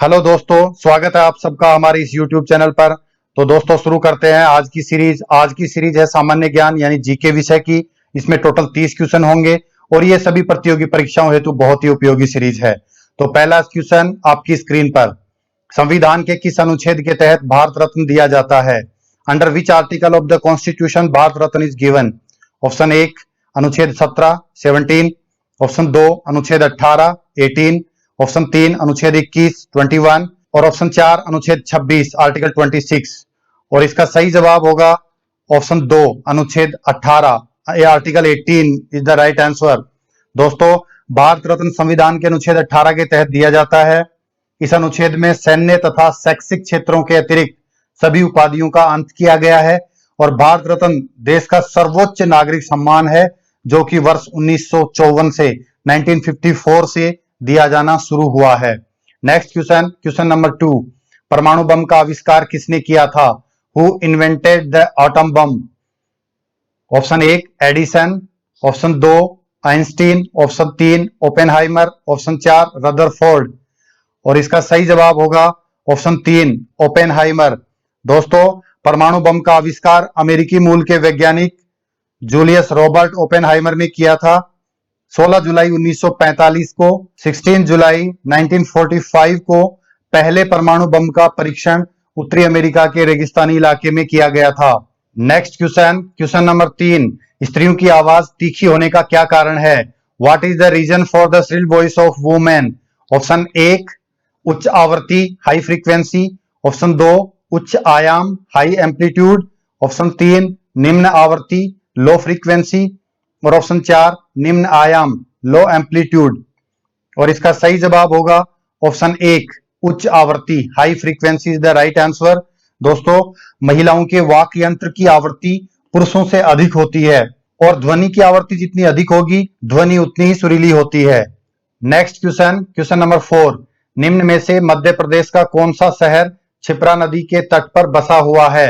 Hello दोस्तों, स्वागत है आप सबका हमारे इस YouTube चैनल पर। तो दोस्तों शुरू करते हैं आज की सीरीज। आज की सीरीज है सामान्य ज्ञान यानी जीके विषय की। इसमें टोटल 30 क्वेश्चन होंगे और ये सभी प्रतियोगी परीक्षाओं हेतु बहुत ही उपयोगी सीरीज है। तो पहला क्वेश्चन आपकी स्क्रीन पर, संविधान के किस अनुच्छेद के तहत भारत रत्न दिया जाता है? Under which article of the constitution Bharat Ratna is given? Option 1 अनुच्छेद 17 17, ऑप्शन 2 अनुच्छेद 18 18, ऑप्शन 3 अनुच्छेद 21 21 और ऑप्शन 4 अनुच्छेद 26 आर्टिकल 26। और इसका सही जवाब होगा ऑप्शन 2 अनुच्छेद 18 article 18 is the right answer. दोस्तों, भारत रत्न संविधान के अनुच्छेद 18 के तहत दिया जाता है। इस अनुच्छेद में सैन्य तथा शैक्षिक क्षेत्रों के अतिरिक्त सभी उपाधियों का अंत किया गया है और भारत रत्न देश का सर्वोच्च नागरिक सम्मान है, जो कि वर्ष 1954 से 1954 से दिया जाना शुरू हुआ है। नेक्स्ट क्वेश्चन, क्वेश्चन नंबर 2, परमाणु बम का आविष्कार किसने किया था? Who invented the atom bomb? Option 1 Edison, option 2 Einstein, option 3 Oppenheimer, option 4 Rutherford. और इसका सही जवाब होगा ऑप्शन 3 ओपेनहाइमर। दोस्तों, परमाणु बम का आविष्कार अमेरिकी मूल के वैज्ञानिक जूलियस रॉबर्ट ओपेनहाइमर ने किया था 16 जुलाई 1945 को। 16 जुलाई 1945 को पहले परमाणु बम का परीक्षण उत्तरी अमेरिका के रेगिस्तानी इलाके में किया गया था। नेक्स्ट क्वेश्चन, क्वेश्चन नंबर 3, स्त्रियों की आवाज तीखी होने का क्या कारण है? What is the reason for the shrill voice of women? Option 1 उच्च आवृत्ति हाई फ्रीक्वेंसी, ऑप्शन 2 उच्च आयाम हाई एम्पलीट्यूड, ऑप्शन 3 निम्न आवृत्ति लो फ्रीक्वेंसी और ऑप्शन 4 निम्न आयाम लो एम्पलीट्यूड। और इसका सही जवाब होगा ऑप्शन 1 उच्च आवृत्ति high frequency is the right answer. दोस्तों, महिलाओं के वाक यंत्र की आवृत्ति पुरुषों से अधिक होती है और ध्वनि की आवृत्ति जितनी अधिक होगी ध्वनि उतनी ही सुरीली होती है। नेक्स्ट क्वेश्चन, क्वेश्चन नंबर 4, निम्न में से मध्य प्रदेश का कौन सा शहर क्षिप्रा नदी के तट पर बसा हुआ है?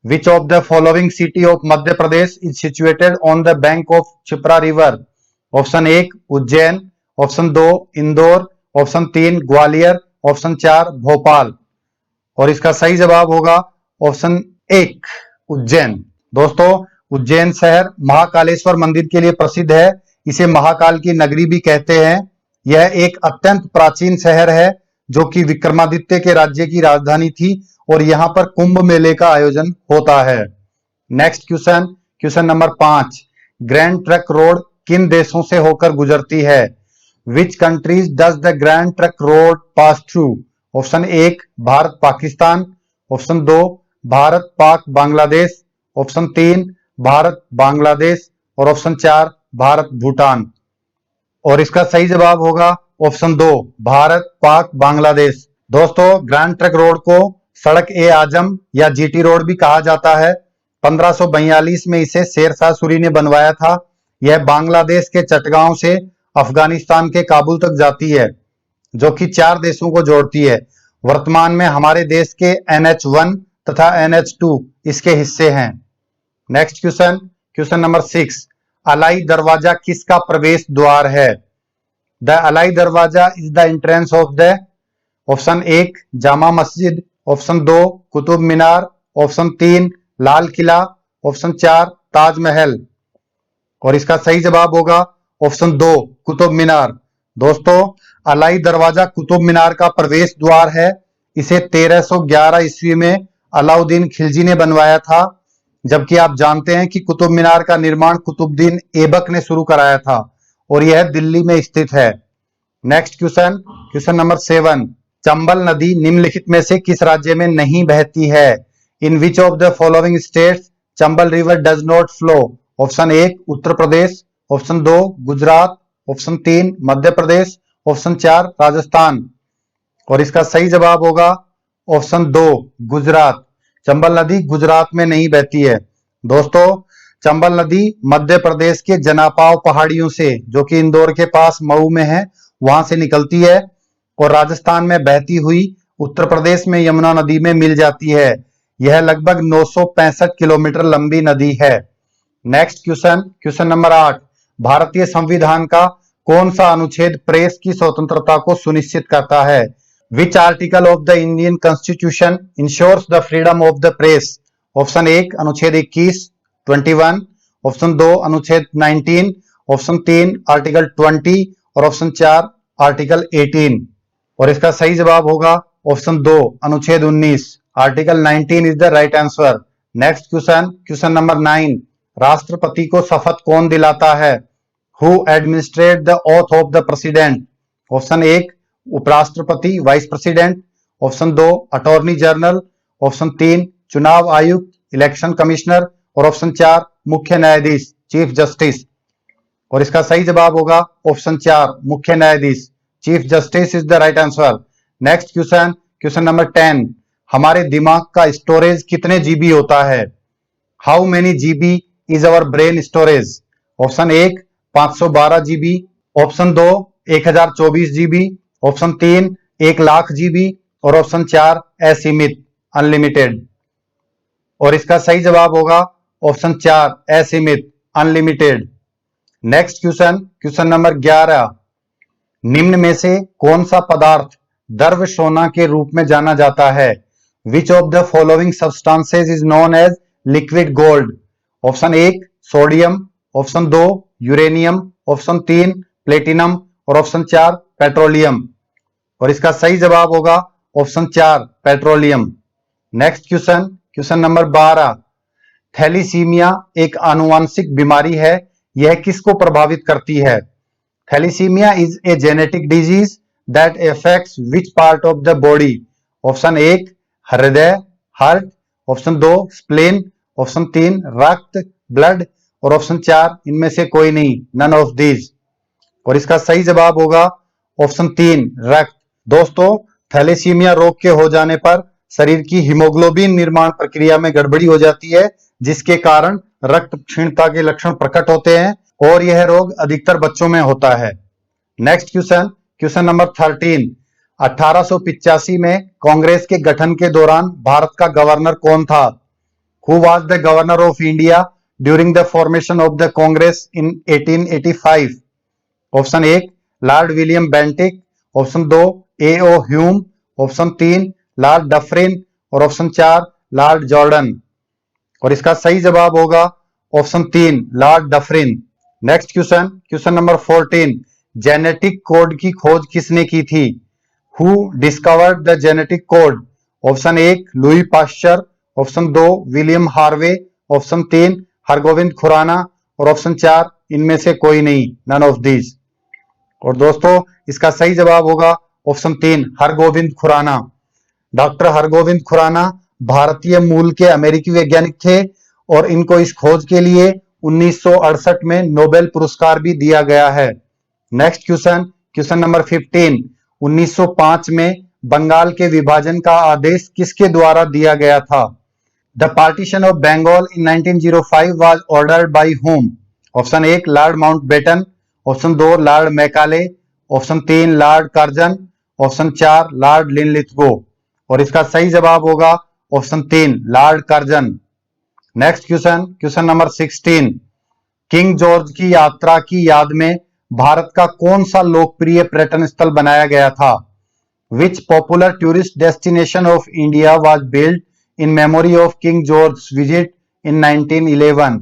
Which of the following city of Madhya Pradesh is situated on the bank of Chipra River? Option 1 Ujjain, option 2 Indore, option 3 Gwalior, option 4 Bhopal. और इसका सही जवाब होगा ऑप्शन 1 उज्जैन। दोस्तों, उज्जैन शहर महाकालेश्वर मंदिर के लिए प्रसिद्ध है। इसे महाकाल की नगरी भी कहते हैं। यह एक अत्यंत प्राचीन शहर है जो कि विक्रमादित्य के राज्य की राजधानी थी और यहां पर कुंभ मेले का आयोजन होता है। Next question, question number 5, grand truck road किन देशों से होकर गुजरती है? Which countries does the grand truck road pass through? Option 1 Bharat Pakistan, option 2 Bharat Pak Bangladesh, option 3 Bharat Bangladesh और ऑप्शन 4 भारत भूटान। और इसका सही जवाब होगा ऑप्शन 2 भारत पाक बांग्लादेश। दोस्तों, ग्रैंड ट्रक रोड को सड़क ए आजम या जीटी रोड भी कहा जाता है। 1542 में इसे शेरशाह सूरी ने बनवाया था। यह बांग्लादेश के चटगांव से अफगानिस्तान के काबुल तक जाती है, जो कि 4 देशों को जोड़ती है। वर्तमान में हमारे देश के NH1 तथा NH2 इसके हिस्से हैं। Next question, question number 6, Alai Darwaza किसका प्रवेश द्वार है? The Alai Darwaza is the entrance of the, option 1 Jama Masjid, option 2 Qutub Minar, option 3 Lal Qila, option 4 Taj Mahal. और इसका सही जवाब होगा ऑप्शन 2 कुतुब मीनार। दोस्तों, अलाई दरवाजा कुतुब मीनार का प्रवेश द्वार है। इसे 1311 ईस्वी में अलाउद्दीन खिलजी ने बनवाया था, जबकि आप जानते हैं कि कुतुब मीनार का निर्माण कुतुबुद्दीन ऐबक ने शुरू कराया था और यह दिल्ली में स्थित है। Next question, question number 7, Chambal नदी निम्नलिखित में से किस राज्य में नहीं बहती है? In which of the following states Chambal river does not flow? Option 1 Uttar Pradesh, option 2 Gujarat, option 3 Madhya Pradesh, option 4 Rajasthan. और इसका सही जवाब होगा ऑप्शन 2 गुजरात। चंबल नदी गुजरात में नहीं बहती है। दोस्तों, चंबल नदी मध्य प्रदेश के जनापाव पहाड़ियों से, जो कि इंदौर के पास मऊ में है, वहां से निकलती है और राजस्थान में बहती हुई उत्तर प्रदेश में यमुना नदी में मिल जाती है। यह लगभग 965 किलोमीटर लंबी नदी है। नेक्स्ट क्वेश्चन, क्वेश्चन नंबर 8, भारतीय संविधान का कौन सा अनुच्छेद प्रेस की स्वतंत्रता को सुनिश्चित करता है? Which article of the Indian constitution ensures the freedom of the press? Option 1 अनुच्छेद 21 21, ऑप्शन 2 अनुच्छेद 19, ऑप्शन 3 आर्टिकल 20 और ऑप्शन 4 आर्टिकल 18। और इसका सही जवाब होगा ऑप्शन 2 अनुच्छेद 19, article 19 is the right answer. Next question, question number 9, राष्ट्रपति को शपथ कौन दिलाता है? Who administrate the oath of the president? Option 1 उपराष्ट्रपति vice president, option 2 attorney general, option 3 चुनाव आयुक्त इलेक्शन कमिश्नर और ऑप्शन 4 मुख्य न्यायाधीश चीफ जस्टिस। और इसका सही जवाब होगा ऑप्शन 4 मुख्य न्यायाधीश chief justice is the right answer. Next question, question number 10, हमारे दिमाग का स्टोरेज कितने जीबी होता है? How many GB is our brain storage? Option 1 512 GB, option 2 1024 GB, option 3 1 lakh GB और ऑप्शन 4 असीमित अनलिमिटेड। और इसका सही जवाब होगा ऑप्शन 4 असीमित unlimited. Next question, question number 11, निम्न में से कौन सा पदार्थ द्रव्य सोना के रूप में जाना जाता है? Which of the following substances is known as liquid gold? Option 1 sodium, option 2 uranium, option 3 platinum और ऑप्शन 4 पेट्रोलियम। और इसका सही जवाब होगा option 4 petroleum. Next question, question number 12, thalassemia एक आनुवंशिक बीमारी है, यह किसको प्रभावित करती है? Thalassemia is a genetic disease that affects which part of the body? Option 1 हृदय हार्ट, ऑप्शन 2 स्प्लेन, ऑप्शन 3 रक्त ब्लड और ऑप्शन 4 इनमें से कोई नहीं, नन ऑफ दीज। और इसका सही जवाब होगा ऑप्शन 3 रक्त। दोस्तों, थैलेसीमिया रोग के हो जाने पर शरीर की हीमोग्लोबिन निर्माण प्रक्रिया में गड़बड़ी हो जाती है, जिसके कारण रक्त क्षीणता के लक्षण प्रकट होते हैं और यह रोग अधिकतर बच्चों में होता है। नेक्स्ट क्वेश्चन, क्वेश्चन नंबर 13, 1885 में कांग्रेस के गठन के दौरान भारत का गवर्नर कौन था? Who was the governor of India during the formation of the Congress in 1885? Option 1 Lord William Bentinck, option 2 A.O. Hume, option 3 Lord Dufferin और ऑप्शन 4 लॉर्ड जॉर्डन। और इसका सही जवाब होगा option 3 Lord Dufferin. Next question, question number 14, genetic code की खोज किसने की थी? Who discovered the genetic code? Option 1 Louis Pasteur, option 2 William Harvey, option 3 Hargovind Khurana और ऑप्शन 4 इनमें से कोई नहीं, नन ऑफ दीज। और दोस्तों, इसका सही जवाब होगा ऑप्शन 3 हरगोविंद खुराना। डॉक्टर हरगोविंद खुराना भारतीय मूल के अमेरिकी वैज्ञानिक थे और इनको इस खोज के लिए 1968 में नोबेल पुरस्कार भी दिया गया है। नेक्स्ट क्वेश्चन, क्वेश्चन नंबर 15, 1905 में बंगाल के विभाजन का आदेश किसके द्वारा दिया गया था? The partition of Bengal in 1905 was ordered by whom? Option 1 Lord Mountbatten, option 2 Lord Macaulay, option 3 Lord Curzon, option 4 Lord Linlithgow. और इसका सही जवाब होगा option 3 Lord Curzon. Next question, question number 16, King George की यात्रा की याद में भारत का कौन सा लोकप्रिय पर्यटन स्थल बनाया गया था? Which popular tourist destination of India was built in memory of king George visit in 1911?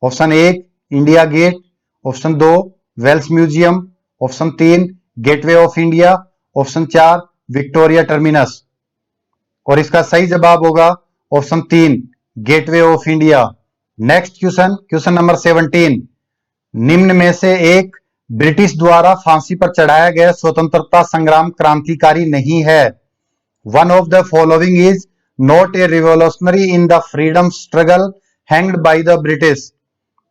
Option 1 India gate, option 2 Wales museum, option 3 gateway of India, option 4 Victoria terminus. और इसका सही जवाब होगा option 3 gateway of India. Next question, question number 17, निम्न में से एक British द्वारा फांसी पर चढ़ाया गया स्वतंत्रता संग्राम क्रांतिकारी नहीं है। One of the following is not a revolutionary in the freedom struggle hanged by the British.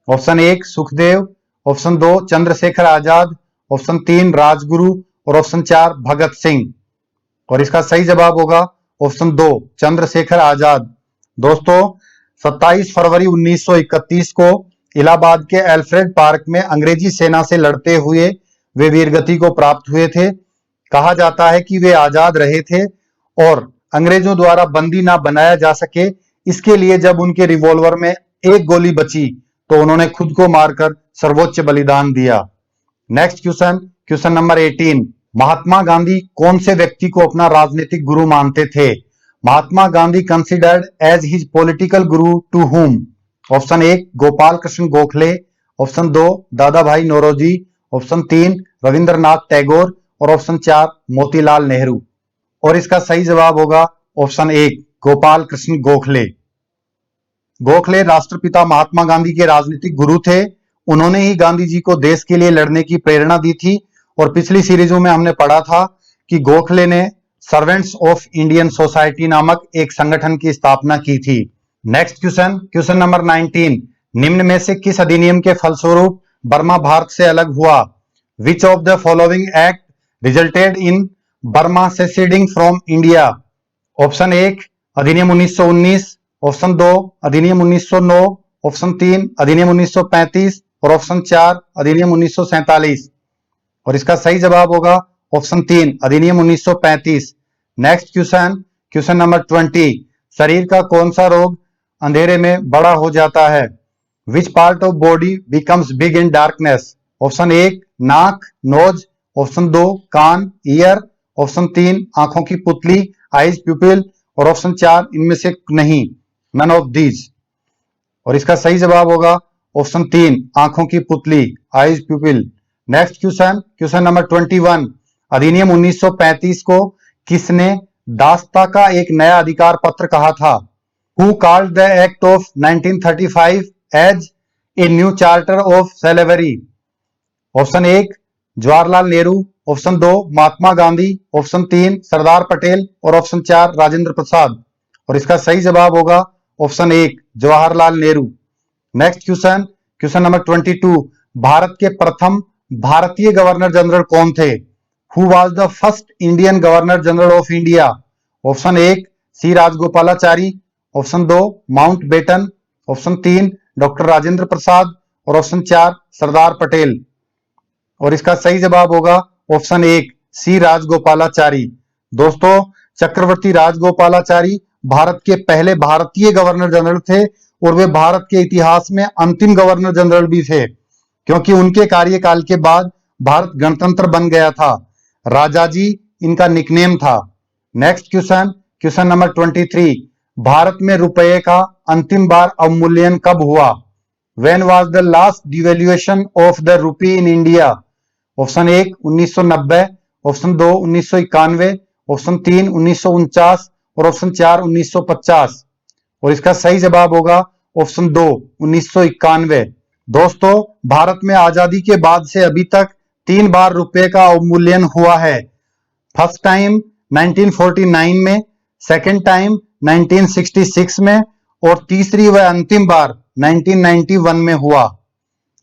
Option 1 Sukhdev, option 2 Chandrashekhar Azad, option 3 Rajguru और ऑप्शन 4 भगत सिंह। और इसका सही जवाब होगा ऑप्शन 2 चंद्रशेखर आजाद। दोस्तों, 27 फरवरी 1931 को इलाहाबाद के एल्फ्रेड पार्क में अंग्रेजी सेना से लड़ते हुए वे वीरगति को प्राप्त हुए थे। कहा जाता है कि वे आजाद रहे थे और अंग्रेजों द्वारा बंदी ना बनाया जा सके, इसके लिए जब उनके रिवॉल्वर में एक गोली बची तो उन्होंने खुद को मारकर सर्वोच्च बलिदान दिया। Next question, question number 18, Mahatma Gandhi कौन से व्यक्ति को अपना राजनीतिक गुरु मानते थे? Mahatma Gandhi considered as his political guru to whom? Option 1 Gopal Krishna Gokhale, option 2 दादा भाई नौरोजी, ऑप्शन 3 रविंद्रनाथ टैगोर और ऑप्शन 4 मोतीलाल नेहरू। और इसका सही जवाब होगा ऑप्शन 1 गोपाल कृष्ण गोखले। गोखले राष्ट्रपिता महात्मा गांधी के राजनीतिक गुरु थे। उन्होंने ही गांधी जी को देश के लिए लड़ने की प्रेरणा दी थी। और पिछली सीरीजों में हमने पढ़ा था कि गोखले ने सर्वेंट्स ऑफ इंडियन सोसाइटी नामक एक संगठन की स्थापना की थी। नेक्स्ट क्वेश्चन, क्वेश्चन नंबर 19, निम्न में से किस अधिनियम के फलस्वरूप बर्मा भारत से अलग हुआ? Which of the following act resulted in Burma seceding from India? Option 1 अधिनियम 1919, ऑप्शन 2 अधिनियम 1909, ऑप्शन 3 अधिनियम 1935 और ऑप्शन 4 अधिनियम 1947। और इसका सही जवाब होगा ऑप्शन 3 अधिनियम 1935। नेक्स्ट क्वेश्चन, क्वेश्चन नंबर 20, शरीर का कौन सा रोग अंधेरे में बड़ा हो जाता है? विच part of body becomes big in darkness? Option 1 नाक नोज, ऑप्शन 2 कान ईयर, ऑप्शन 3 आंखों की पुतली आईज प्यूपिल और ऑप्शन 4 इनमें से नहीं, नन ऑफ दीज। और इसका सही जवाब होगा ऑप्शन 3 आंखों की पुतली eyes प्यूपिल। Next question, question number 21, अधिनियम 1935 को किसने दासता का एक नया अधिकार पत्र कहा था? Who called the Act of 1935 as a new charter of slavery? Option 1 Jawaharlal Nehru, option 2 Mahatma Gandhi, option 3 Sardar Patel और ऑप्शन 4 राजेंद्र प्रसाद। और इसका सही जवाब होगा option 1 Jawaharlal Nehru. Next question, question number 22, Bharat के प्रथम भारतीय गवर्नर जनरल कौन थे? Who was the first Indian Governor General of India? Option 1 C Rajagopalachari, option 2 Mountbatten, option 3 doctor Rajendra Prasad और ऑप्शन 4 सरदार पटेल। और इसका सही जवाब होगा ऑप्शन 1 सी राजगोपालाचारी। दोस्तों, चक्रवर्ती राजगोपालाचारी भारत के पहले भारतीय गवर्नर जनरल थे और वे भारत के इतिहास में अंतिम गवर्नर जनरल भी थे, क्योंकि उनके कार्यकाल के बाद भारत गणतंत्र बन गया था। राजाजी इनका निकनेम था। Next question, question number 23, Bharat में रुपये का अंतिम बार अवमूल्यन कब हुआ? When was the last devaluation of the rupee in India? Option 1 1990, option 2 1991, option 3 1949 और ऑप्शन 4 1950। और इसका सही जवाब होगा ऑप्शन 2 1991। दोस्तों, भारत में आजादी के बाद से अभी तक 3 बार रुपए का अवमूल्यन हुआ है। फर्स्ट टाइम 1949 में, सेकेंड टाइम 1966 में और तीसरी व अंतिम बार 1991 में हुआ।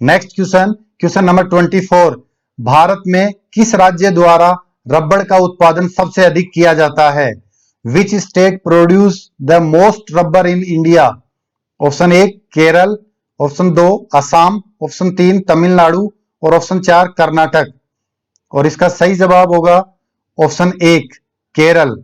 Next question, question number 24, Bharat में किस राज्य द्वारा रबड़ का उत्पादन सबसे अधिक किया जाता है? Which state produce the most rubber in India? Option 1 Kerala, option 2 Assam, option 3 Tamil Nadu और ऑप्शन 4 कर्नाटक। और इसका सही जवाब होगा ऑप्शन 1 केरल।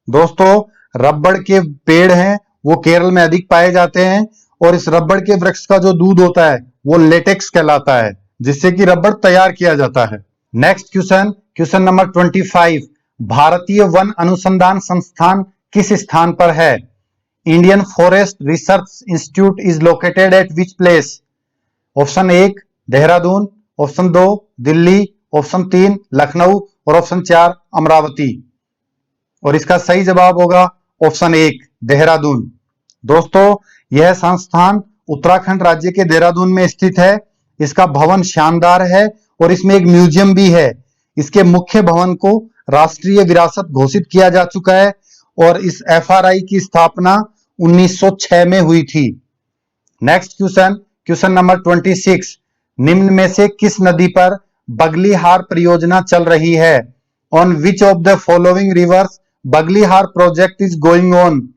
दोस्तों, रबड़ के पेड़ हैं वो केरल में अधिक पाए जाते हैं और इस रबड़ के वृक्ष का जो दूध होता है वो लेटेक्स कहलाता है, जिससे कि रबड़ तैयार किया जाता है। नेक्स्ट क्वेश्चन, क्वेश्चन नंबर 25, भारतीय वन अनुसंधान संस्थान किस स्थान पर है? Indian forest research institute is located at which place? Option 1 Dehradun, option 2 Delhi, option 3 Lucknow और ऑप्शन 4 अमरावती। और इसका सही जवाब होगा ऑप्शन 1 देहरादून। दोस्तों, यह संस्थान उत्तराखंड राज्य के देहरादून में स्थित है। इसका भवन शानदार है और इसमें एक म्यूजियम भी है। इसके मुख्य भवन को राष्ट्रीय विरासत घोषित किया जा चुका है और इस एफआरआई की स्थापना 1906 में हुई थी। नेक्स्ट क्वेश्चन, क्वेश्चन नंबर 26, निम्न में से किस नदी पर बगलीहार परियोजना चल रही है? On which of the following rivers Baglihar project is going on?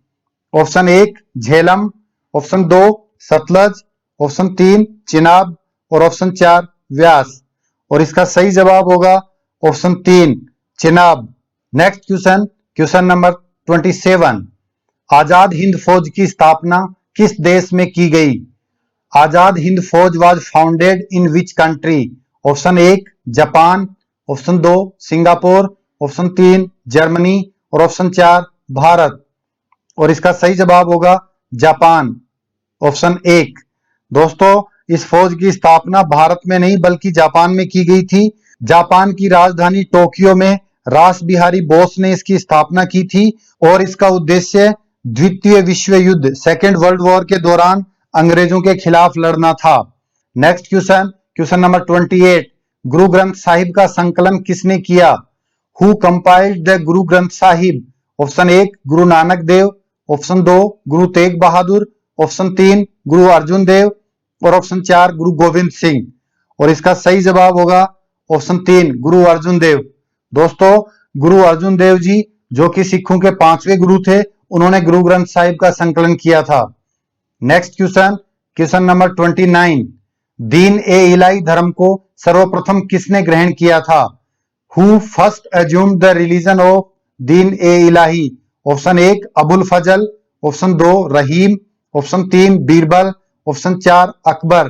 Option 1 Jhelum, option 2 Sutlej, option 3 Chenab और ऑप्शन 4 व्यास। और इसका सही जवाब होगा option 3 Chenab. Next question, question number 27, Azad Hind फौज की स्थापना किस देश में की गई? आजाद हिंद फौज was founded in which country? Option 1 Japan, option 2 Singapore, option 3 Germany और ऑप्शन 4 भारत। और इसका सही जवाब होगा जापान, ऑप्शन 1। दोस्तों, इस फौज की स्थापना भारत में नहीं बल्कि जापान में की गई थी। जापान की राजधानी टोक्यो में रास बिहारी बोस ने इसकी स्थापना की थी और इसका उद्देश्य द्वितीय विश्व युद्ध सेकेंड वर्ल्ड वॉर के दौरान अंग्रेजों के खिलाफ लड़ना था। Next question, question number 28। Guru Granth Sahib का संकलन किसने किया? Who compiled the Guru Granth Sahib? Option 1 Guru Nanak Dev, option 2 Guru Tegh Bahadur, option 3 गुरु अर्जुन देव और ऑप्शन 4 गुरु गोविंद सिंह। और इसका सही जवाब होगा ऑप्शन 3 गुरु अर्जुन देव। दोस्तों, गुरु अर्जुन देव जी जो कि सिखों के 5वें गुरु थे, उन्होंने गुरु ग्रंथ साहिब का संकलन किया था। Next question, question number 29। दीन ए इलाही धर्म को सर्वप्रथम किसने ग्रहण किया था? Who first assumed the religion of Din e Ilahi? Option 1 Abul Fazal, option 2 Rahim, option 3 Birbal, option 4 Akbar.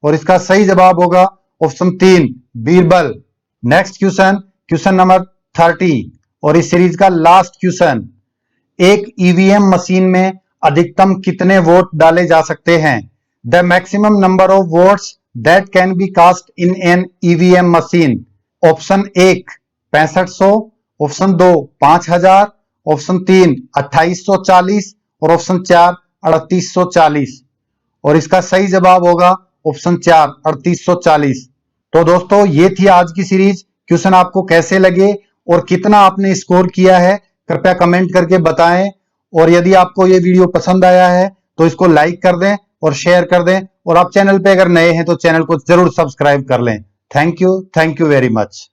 और इसका सही जवाब होगा option 3 Birbal. Next question, question number 30 और इस सीरीज का लास्ट क्वेश्चन। एक ईवीएम मशीन में अधिकतम कितने वोट डाले जा सकते हैं? The maximum number of votes that can be cast in an EVM machine. Option 1 6500, option 2 5000, option 3 2840 और ऑप्शन 4 3840। और इसका सही जवाब होगा ऑप्शन 4 3840। तो दोस्तों, ये थी आज की सीरीज। क्वेश्चन आपको कैसे लगे और कितना आपने स्कोर किया है, कृपया कमेंट करके बताएं। और यदि आपको ये वीडियो पसंद आया है तो इसको लाइक कर दें और शेयर कर दें। और आप चैनल पे अगर नए हैं तो चैनल को जरूर सब्सक्राइब कर लें। Thank you very much.